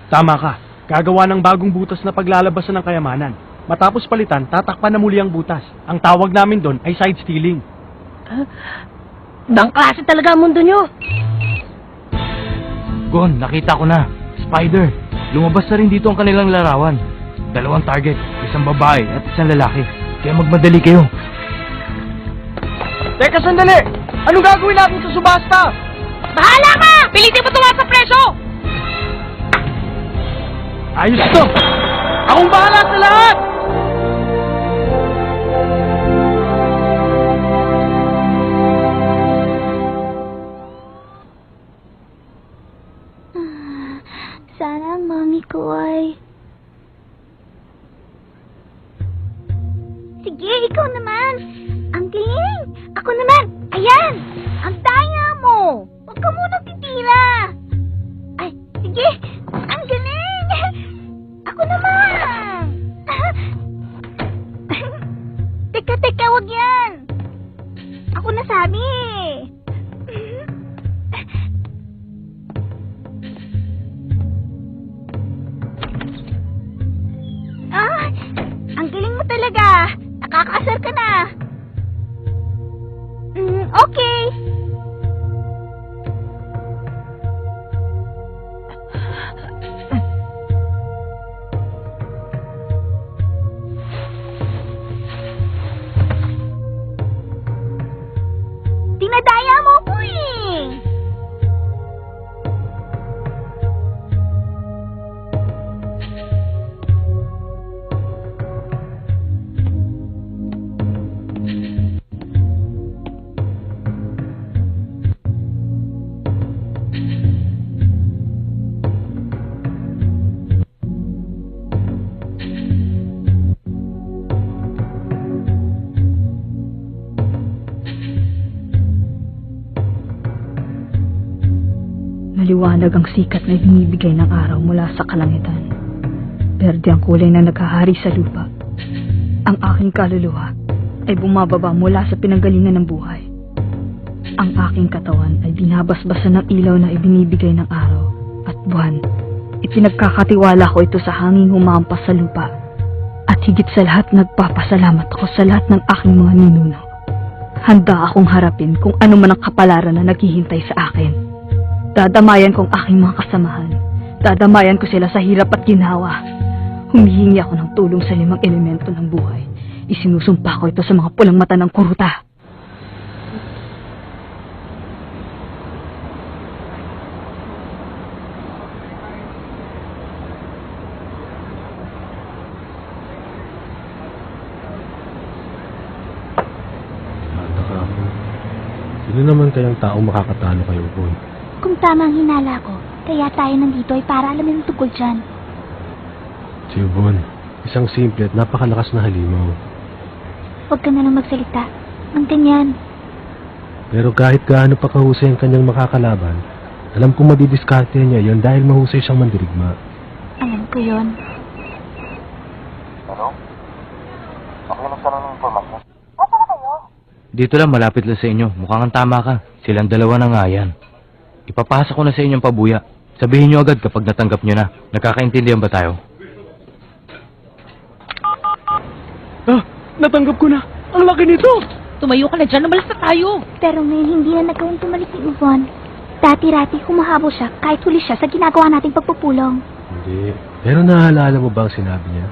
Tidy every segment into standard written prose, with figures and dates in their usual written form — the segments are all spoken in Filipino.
Tama ka. Gagawa ng bagong butas na paglalabasan ng kayamanan. Matapos palitan, tatakpan na muli ang butas. Ang tawag namin doon ay side stealing. Ibang klase talaga ang mundo nyo. Gon, nakita ko na. Spider. Lumabas na rin dito ang kanilang larawan. 2 target, isang babae at isang lalaki. Kaya magmadali kayo. Teka, sandali! Anong gagawin natin sa subasta? Bahala ka! Pilitin mo tuwa sa preso! Ayos to! Akong bahala sa lahat! Sana ang mami ko ay... Sige, ikaw naman! Ang galing! Ako naman! Ayan! Ang daya mo! Huwag ka munang titira! Ay, sige! Ang galing! Ako naman! Teka, wag yan! Ako nasabi! Ah! Ang galing mo talaga! Nakakaasar ka na! Okay! Dinadaya mo ko eh! Maliwanag ang sikat na binibigay ng araw mula sa kalangitan. Berde ang kulay na naghahari sa lupa. Ang aking kaluluwa ay bumababa mula sa pinanggalingan ng buhay. Ang aking katawan ay binabasbasan ng ilaw na ibinibigay ng araw at buwan. Ipinagkakatiwala ko ito sa hanging humampas sa lupa. At higit sa lahat, nagpapasalamat ako sa lahat ng aking mga ninuno. Handa akong harapin kung ano man ang kapalaran na naghihintay sa akin. Dadamayan ko ang aking mga kasamahan. Dadamayan ko sila sa hirap at ginhawa. Humihingi ako ng tulong sa 5 elemento ng buhay. Isinusumpa ko ito sa mga pulang mata ng kuruta. Nataka ako. Sino naman kayang taong makakatalo kayo, Boy? Kung tama ang hinala ko, kaya tayo nandito ay para alamin ang tungkol dyan. Si Bon, isang simple at napakalakas na halimaw. Huwag ka na lang magsalita. Ang ganyan. Pero kahit gaano pa kahusay ang kanyang makakalaban, alam kong madidiskarte niya yon dahil mahusay siyang mandirigma. Alam ko yon. Dito lang, malapit lang sa inyo. Mukhang tama ka. Silang 2 na nga yan. Ipapasa ko na sa inyong pabuya. Sabihin nyo agad kapag natanggap nyo na. Nagkakaintindihan ba tayo? Ah, natanggap ko na. Ang laki nito! Tumayo ka na dyan, namalas na tayo. Pero ngayon hindi na nagawang tumalik ni Yvonne. Dati-rati humahabol siya kahit huli siya sa ginagawa nating pagpupulong. Hindi. Pero naalala mo ba ang sinabi niya?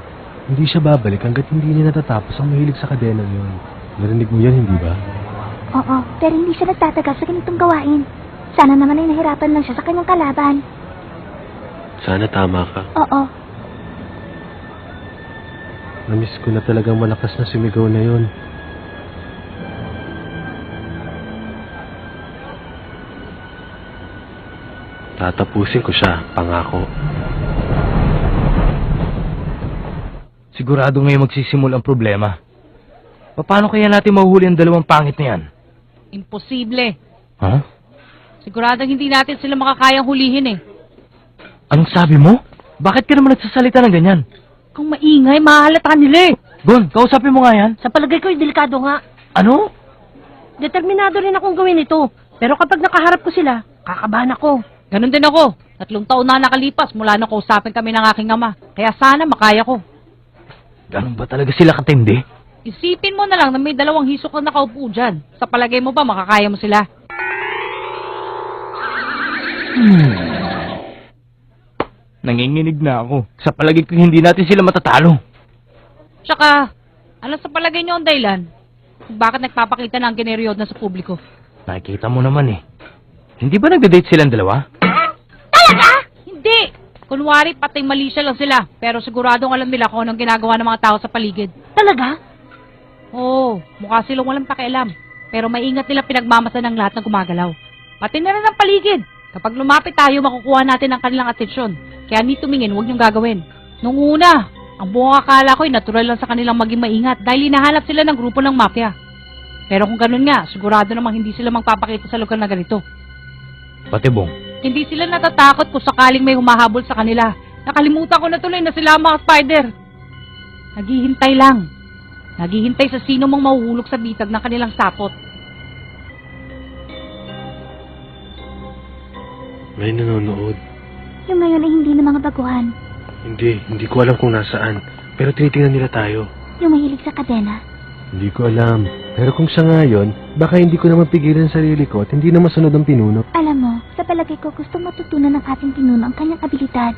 Hindi siya babalik hanggat hindi niya natatapos ang mahilig sa kadenang yon. Narinig mo yan, hindi ba? Oo, pero hindi siya nagtatagal sa ganitong gawain. Sana naman ay nahirapan lang siya sa kanyang kalaban. Sana tama ka. Oo. Namiss ko na talagang malakas na sumigaw na yon. Tatapusin ko siya, pangako. Sigurado ngayon magsisimula ang problema. Paano kaya natin mahuhuli ang 2 pangit na yan? Imposible. Ha? Siguradong hindi natin sila makakayang hulihin eh. Anong sabi mo? Bakit ka naman nagsasalita ng ganyan? Kung maingay, mahalata nila eh. Gon, kausapin mo nga yan. Sa palagay ko, delikado nga. Ano? Determinado rin akong gawin ito. Pero kapag nakaharap ko sila, kakabahan ako. Ganon din ako. 3 taon na nakalipas mula na kausapin kami ng aking ama. Kaya sana makaya ko. Ganun ba talaga sila katindi? Isipin mo na lang na may 2 hisok na nakaupo dyan. Sa palagay mo ba makakaya mo sila? Nanginginig na ako. Sa palagay ko hindi natin sila matatalo. Tsaka, ano sa palagay niyo ang dahilan? Kung bakit nagpapakita ng generyod na sa publiko? Nakikita mo naman eh. Hindi ba nagde-date silang dalawa? Hindi! Kunwari, patay mali siya lang sila. Pero siguradong alam nila kung anong ginagawa ng mga tao sa paligid. Talaga? Oo, mukha silang walang pakialam. Pero maingat nila pinagmamasa ng lahat na gumagalaw. Pati na rin ang paligid. Kapag lumapit tayo, makukuha natin ang kanilang atensyon. Kaya ni tumingin, huwag niyong gagawin. Nung una, ang buong akala ko'y natural lang sa kanilang maging maingat dahil hinahanap sila ng grupo ng mafia. Pero kung ganun nga, sigurado namang hindi sila magpapakita sa lugar na ganito. Pati Bong. Hindi sila natatakot kung sakaling may humahabol sa kanila. Nakalimutan ko na tuloy na sila ang mga spider. Naghihintay lang. Naghihintay sa sino mang mahuhulog sa bitag ng kanilang sapot. May nanonood. Yung ngayon ay hindi na mga baguhan. Hindi ko alam kung nasaan. Pero tinitingnan nila tayo. Yung mahilig sa kadena. Hindi ko alam. Pero kung siya nga yun, baka hindi ko na mapigilan ang sarili ko at hindi na masunod ang pinuno. Alam mo, sa palagay ko gusto matutunan ng ating pinuno ang kanyang abilidad.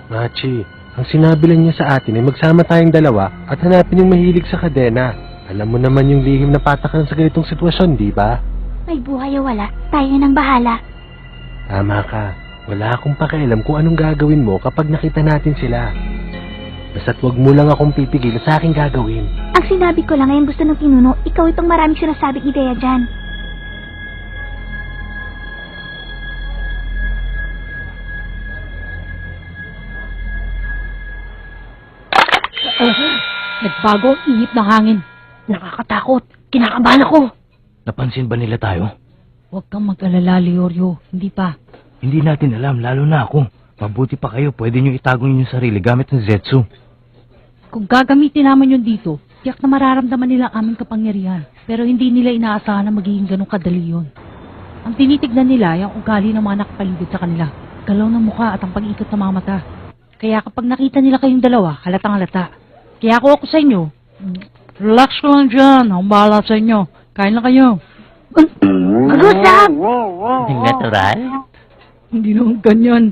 Machi, ang sinabi lang niya sa atin ay magsama tayong dalawa at hanapin yung mahilig sa kadena. Alam mo naman yung lihim na patakaran sa ganitong sitwasyon, di ba? May buhay o wala, tayo nang bahala. Tama ka. Wala akong pakialam kung anong gagawin mo kapag nakita natin sila. Basta't wag mo lang akong pipigil sa aking gagawin. Ang sinabi ko lang ay ang gusto ng pinuno, ikaw itong maraming sinasabing ideya dyan. Nagbago ang ihip ng hangin. Nakakatakot. Kinakabahan ako. Napansin ba nila tayo? Huwag kang mag-alala, Leorio. Hindi pa. Hindi natin alam, lalo na ako. Mabuti pa kayo, pwede nyo itago inyong sarili gamit ng Zetsu. Kung gagamitin naman yun dito, tiyak na mararamdaman nila ang aming kapangyarihan. Pero hindi nila inaasahan na magiging ganun kadali yun. Ang tinitignan nila ay ang ugali ng mga nakapaligid sa kanila. Galaw ng mukha at ang pag-ikot ng mga mata. Kaya kapag nakita nila kayong dalawa, halatang halata. Kaya ako sa inyo, relax ko lang dyan. Akong bahala sa inyo. Kain lang kayo. Mag-usap! Natural? Hindi naman ganyan.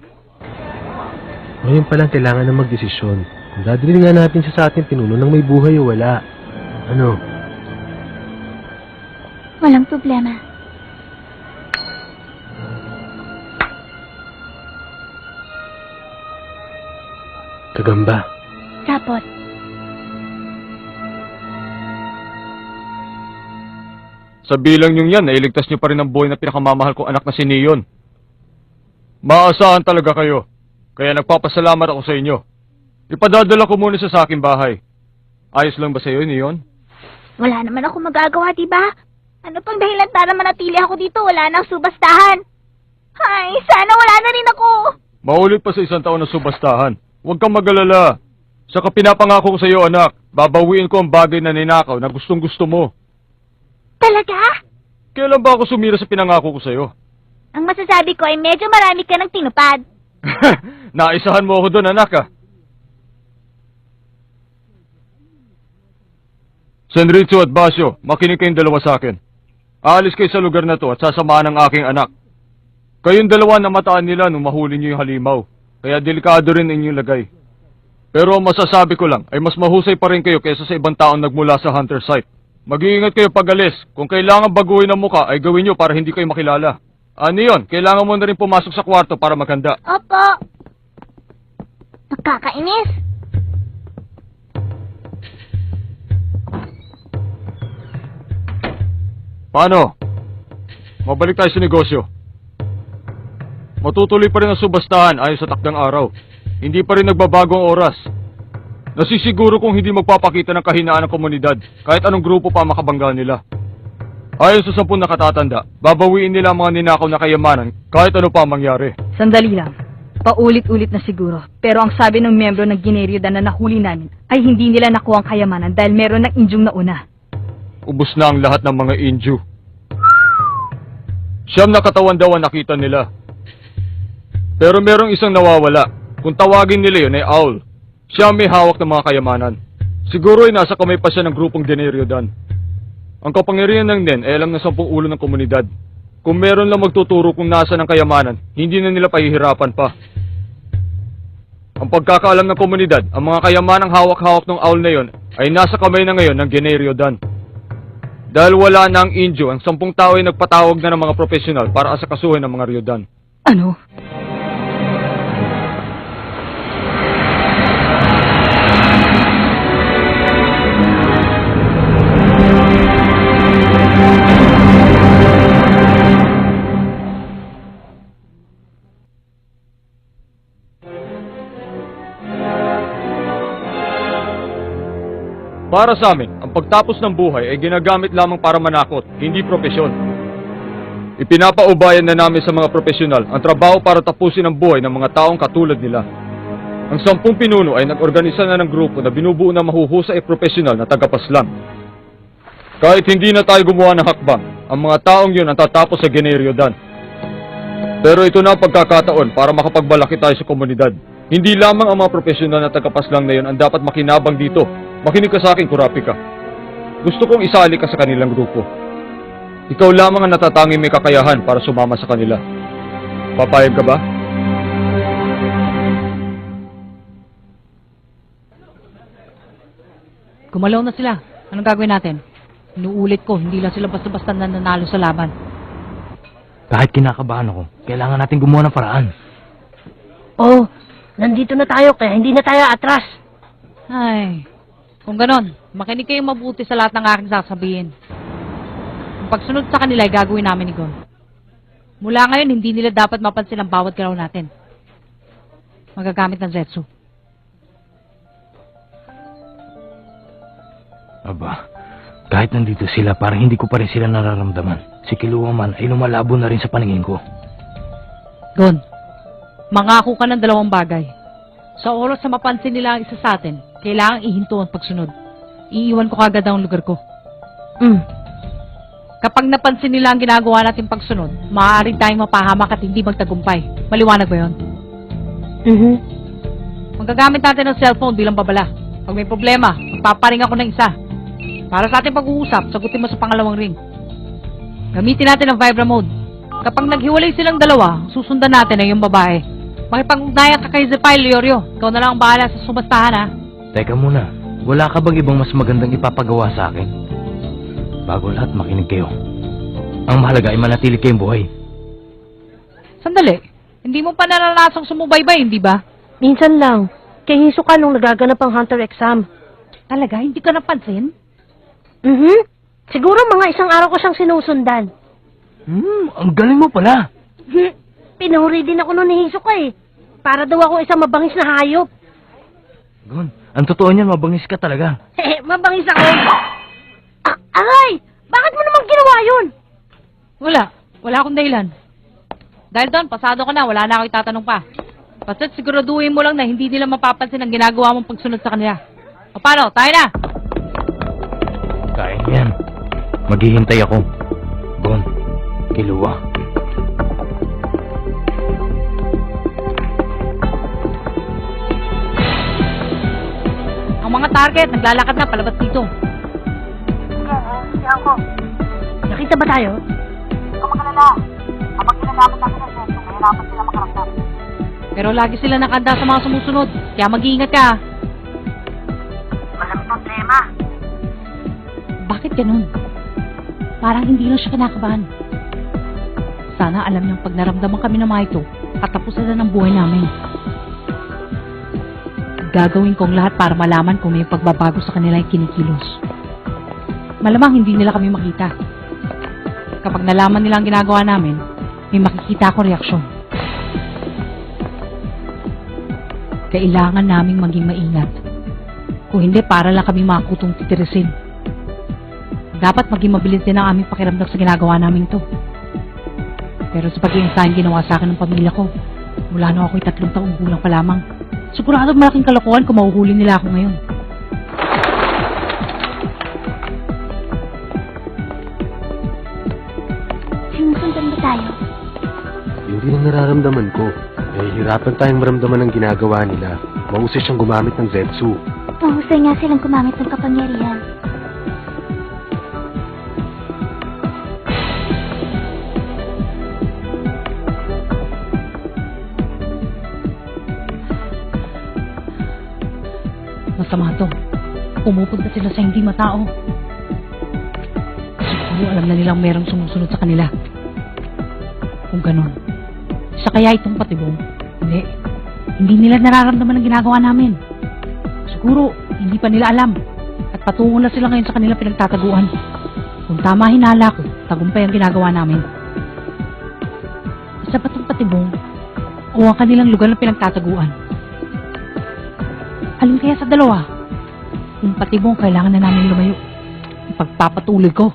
Ngayon palang kailangan na magdesisyon. Kung dadalhin nga natin siya sa ating pinuno nang may buhay o wala. Ano? Walang problema. Kagamba. Sapot. Sa bilang niyong yan, nailigtas niyo pa rin ang buhay na pinakamamahal kong anak na si Neon. Maasahan talaga kayo. Kaya nagpapasalamat ako sa inyo. Ipadadala ko muna sa aking bahay. Ayos lang ba sa iyo, Neon? Wala naman ako magagawa, diba? Ano pang dahilan para manatili ako dito? Wala nang subastahan. Ay, sana wala na rin ako. Maulit pa sa 1 taon na subastahan. Huwag kang mag-alala. Saka pinapangako ko sa iyo, anak, babawiin ko ang bagay na ninakaw na gustong gusto mo. Talaga? Kailan ba ako sumira sa pinangako ko sa iyo? Ang masasabi ko ay medyo marami ka ng tinupad. Naisahan mo ako doon, anak, ah. Senritsu at Basyo, makinig kayong dalawa sa akin. Aalis kayo sa lugar na to at sasamahan ng aking anak. Kayong dalawa namataan nila nung mahuli niyo yung halimaw. Kaya delikado rin inyong lagay. Pero ang masasabi ko lang ay mas mahusay pa rin kayo kaysa sa ibang taong nagmula sa hunter site. Mag-iingat kayo pag alis. Kung kailangan baguhin ang muka ay gawin nyo para hindi kayo makilala. Ano yun? Kailangan mo na rin pumasok sa kwarto para maghanda. Opo. Nakakainis. Paano? Mabalik tayo sa negosyo. Matutuloy pa rin ang subastahan ayon sa takdang araw. Hindi pa rin nagbabago ang oras. Nasisiguro kung hindi magpapakita ng kahinaan ng komunidad kahit anong grupo pa makabangga nila. Ayon sa 10 na katatanda, babawiin nila ang mga ninakaw na kayamanan kahit ano pa ang mangyari. Sandali lang. Paulit-ulit na siguro. Pero ang sabi ng miyembro ng Gineryodan na nahuli namin ay hindi nila nakuha ang kayamanan dahil meron ng injung nauna. Ubus na ang lahat ng mga inju. 9 na katawan daw ang nakita nila. Pero merong isang nawawala. Kung tawagin nila yun ay Owl. Siya ang may hawak ng mga kayamanan. Siguro ay nasa kamay pa siya ng grupong Generiodan. Ang kapangyarihan ng Nen ay alam ng 10 ulo ng komunidad. Kung meron lang magtuturo kung nasa ng kayamanan, hindi na nila pahihirapan pa. Ang pagkakaalam ng komunidad, ang mga kayamanang hawak-hawak ng Owl na yon ay nasa kamay na ngayon ng Generiodan. Dahil wala na ang Indio, ang 10 tao ay nagpatawag na ng mga profesional para asakasuhin ang mga Ryodan. Ano? Para sa amin, ang pagtapos ng buhay ay ginagamit lamang para manakot, hindi propesyon. Ipinapaubayan na namin sa mga profesional ang trabaho para tapusin ang buhay ng mga taong katulad nila. Ang 10 pinuno ay nag-organisa na ng grupo na binubuo ng mahuhusay profesional na tagapaslang. Kahit hindi na tayo gumawa ng hakbang, ang mga taong yun ang tatapos sa Generiodan. Pero ito na ang pagkakataon para makapagbalaki tayo sa komunidad. Hindi lamang ang mga profesional na tagapaslang na yun ang dapat makinabang dito. Makinig ka sa akin, Kurapika. Gusto kong isali ka sa kanilang grupo. Ikaw lamang ang natatanging may kakayahan para sumama sa kanila. Papayag ka ba? Gumalaw na sila. Anong gagawin natin? Inuulit ko, hindi lang sila basta-basta nananalo sa laban. Kahit kinakabahan ako, kailangan natin gumawa ng paraan. Oh, nandito na tayo kaya hindi na tayo atras. Ay, kung ganon, makinig kayo mabuti sa lahat ng aking sasabihin. Ang pagsunod sa kanila ay gagawin namin ni Gon. Mula ngayon, hindi nila dapat mapansin ang bawat galaw natin. Magagamit ng Zetsu. Aba, kahit nandito sila, parang hindi ko pa rin sila nararamdaman. Si Killua man ay lumalabo na rin sa paningin ko. Gon, mangako ka ng 2 bagay. Sa oras na mapansin nila ang isa sa atin, kailangang ihinto ang pagsunod. Iiwan ko kagad ang lugar ko. Kapag napansin nila ang ginagawa natin pagsunod, maaaring tayong mapahamak at hindi magtagumpay. Maliwanag ba yun? Magagamit natin ng cellphone bilang babala. Pag may problema, magpaparing ako ng isa. Para sa ating pag-uusap, sagutin mo sa pangalawang ring. Gamitin natin ang Vibra mode. Kapag naghiwalay silang dalawa, susundan natin ang iyong babae. Makipag-ugnayan ka kay Zepay, Leorio. Ikaw na lang ang bahala sa sumastahan, ha? Teka muna, wala ka bang ibang mas magandang ipapagawa sa akin? Bago lahat, makinig kayo. Ang mahalaga ay manatili kayong buhay. Sandali. Hindi mo pa naranasang sumubaybay, hindi ba? Minsan lang. Kay Hisoka nung nagaganap ang Hunter exam. Talaga? Hindi ka napansin? Siguro mga 1 araw ko siyang sinusundan. Ang galing mo pala. Pinuri din ako nun ni Hisoka eh. Para daw ako isang mabangis na hayop. Gon, ang totoo niyan, mabangis ka talaga. Mabangis ako. Aray! Bakit mo naman ginawa yun? Wala akong dahilan. Dahil doon, pasado ka na, wala na ako itatanong pa. Basta't siguraduhin mo lang na hindi nila mapapansin ang ginagawa mong pagsunod sa kanila. O paano, tayo na! Kaya yan. Maghihintay ako. Gon, Killua. Ang mga target, naglalakad na palabas dito. Nakita ba tayo? Hindi ko magalala. Kapag ginagamit natin ang sensor, mahirapan sila makaramdam. Pero lagi sila nakanda sa mga sumusunod, kaya mag-iingat ka. Malamit ang tema. Bakit ganun? Parang hindi lang siya kinakabahan. Sana alam niyang pag naramdaman kami ng mga ito, katapusan na ng buhay namin. Gagawin kong lahat para malaman kung may pagbabago sa kanila yung kinikilos. Malamang hindi nila kami makita. Kapag nalaman nila ang ginagawa namin, may makikita akong reaksyon. Kailangan naming maging maingat. Kung hindi, para lang kami makutong titirisin. Dapat maging mabilis din ang aming pakiramdam sa ginagawa namin ito. Pero sa pag-iinsahin ginawa sa akin ng pamilya ko, mula na ako'y 3 taong gulang pa lamang. Sigurado malaking kalokohan kung mahuhuli nila ako ngayon. Sinusundan ba tayo? Yun din ang nararamdaman ko. Dahil Nahihirapan tayong maramdaman ng ginagawa nila. Mahusay siyang gumamit ng Zetsu. Mahusay nga silang gumamit ng kapangyarihan. Masama to. Pumupunta sila sa hindi matao. Siguro alam na nilang merong sumusunod sa kanila. Kung ganon, siya kaya itong patibong? Hindi nila nararamdaman ang ginagawa namin. Siguro, hindi pa nila alam. At patungo na sila ngayon sa kanilang pinagtataguan. Kung tama hinala ko, tagumpay ang ginagawa namin. Isa ba itong patibong? O ang kanilang lugar na pinagtataguan? Alin kaya sa dalawa? Kung patibong, kailangan na namin lumayo. Ipagpapatuloy ko.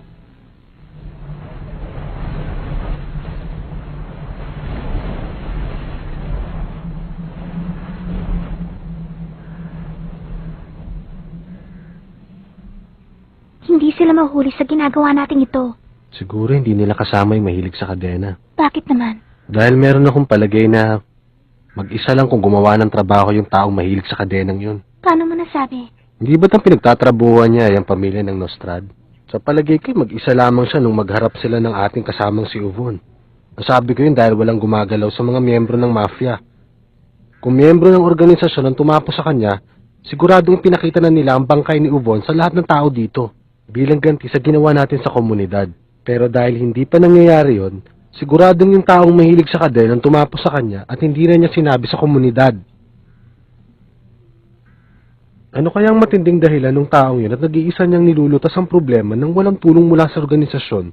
Hindi sila mahuli sa ginagawa nating ito. Siguro hindi nila kasama yung mahilig sa kadena. Bakit naman? Dahil meron akong palagay na mag-isa lang kung gumawa ng trabaho yung taong mahilig sa kadenang yun. Paano mo nasabi? Hindi ba't ang pinagtatrabuhan niya yung pamilya ng Nostrad? Sa palagay ko, mag-isa lamang siya nung magharap sila ng ating kasamang si Uvon. Nasabi ko yun dahil walang gumagalaw sa mga miyembro ng mafia. Kung miyembro ng organisasyon ang tumapo sa kanya, siguradong pinakita na nila ang bangkay ni Uvon sa lahat ng tao dito, bilang ganti sa ginawa natin sa komunidad. Pero dahil hindi pa nangyayari yon, siguradong yung taong mahilig sa kadena ang tumapo sa kanya at hindi na niya sinabi sa komunidad. Ano kaya ang matinding dahilan ng taong yun at nag-iisa niyang nilulutas ang problema nang walang tulong mula sa organisasyon?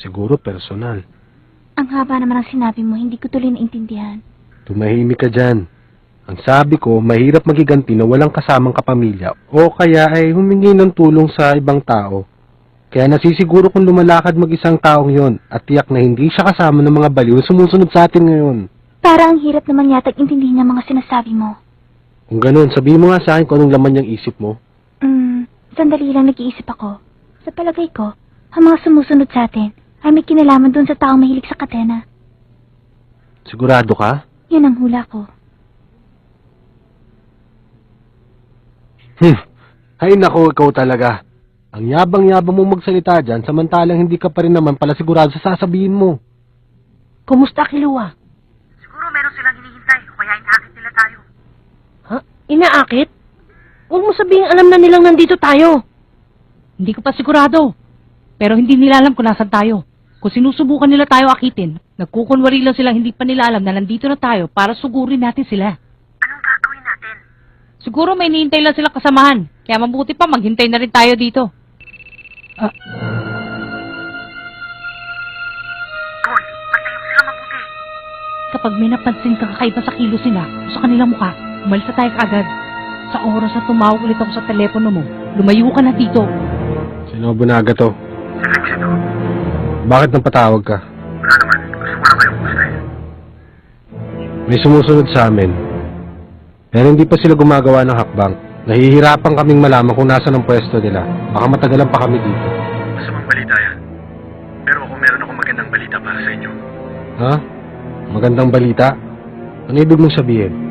Siguro personal. Ang haba naman ang sinabi mo, hindi ko tuloy naintindihan. Tumahimik ka dyan. Ang sabi ko, mahirap magiganti na walang kasamang kapamilya o kaya ay humingi ng tulong sa ibang tao. Kaya nasisiguro kung lumalakad mag-isang taong yon at tiyak na hindi siya kasama ng mga baliw na sumusunod sa atin ngayon. Parang ang hirap naman yata intindihin ang mga sinasabi mo. Kung ganun, sabihin mo nga sa akin kung anong laman niyang isip mo. Sandali lang nag-iisip ako. Sa palagay ko, ang mga sumusunod sa atin ay may kinalaman doon sa taong mahilig sa kadena. Sigurado ka? Yan ang hula ko. Ay nako, ikaw talaga. Ang yabang-yabang mo magsalita dyan, samantalang hindi ka pa rin naman pala sigurado sa sasabihin mo. Kumusta, Kilua? Siguro meron silang hinihintay o kaya inaakit nila tayo. Ha? Inaakit? Huwag mo sabihin alam na nilang nandito tayo. Hindi ko pa sigurado. Pero hindi nila alam kung nasan tayo. Kung sinusubukan nila tayo akitin, nagkukunwari lang silang hindi pa nila alam na nandito na tayo para sugurin natin sila. Anong gagawin natin? Siguro may hinihintay lang silang kasamahan. Kaya mabuti pa maghintay na rin tayo dito. Gon, patayin mo sila mabuti. Kapag may napansin kang kakaiba sa kilos nila o sa kanilang mukha, umalis na tayo kaagad. Sa oras na tumawag ulit ako sa telepono mo, lumayo ka na dito. Sino bunaga to? Si Rex ito. Bakit nang patawag ka? Wala naman. Gusto ko lang kayong gusto eh. May sumusunod sa amin. Pero hindi pa sila gumagawa ng hakbang. Nahihirapan kaming malaman kung nasa ng pwesto nila. Baka matagalan pa kami dito. Masamang balita yan. Pero ako meron akong magandang balita para sa inyo. Ha? Magandang balita? Ano ibig mong sabihin?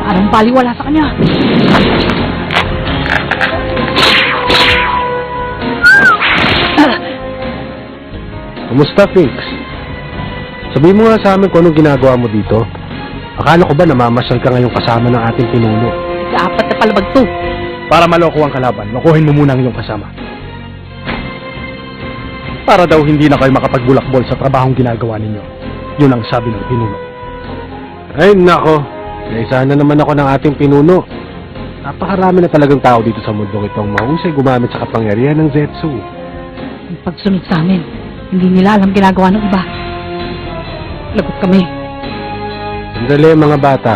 Parang baliwala sa kanya. Kumusta, Fix? Sabihin mo nga sa amin kung anong ginagawa mo dito. Akala ko ba namamasyal ka ngayong kasama ng ating pinuno? Ikaapat na palabag to. Para maloko ang kalaban, lokohin mo muna ang iyong kasama. Para daw hindi na kayo makapagbulakbol sa trabahong ginagawa ninyo. Yun ang sabi ng pinuno. Ay, nako. Naisa na naman ako ng ating pinuno. Napakarami na talagang tao dito sa mundong itong mahusay gumamit sa kapangyarihan ng Zetsu. Ang pagsunod sa amin, hindi nila alam ginagawa ng iba. Lagot kami. Sandali, mga bata.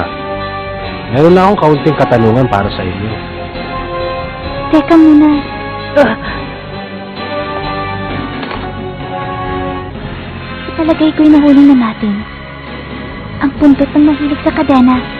Meron lang akong kaunting katanungan para sa inyo. Teka muna. Sa palagay ko'y nahuli na natin ang pundot ng mahilig sa kadena.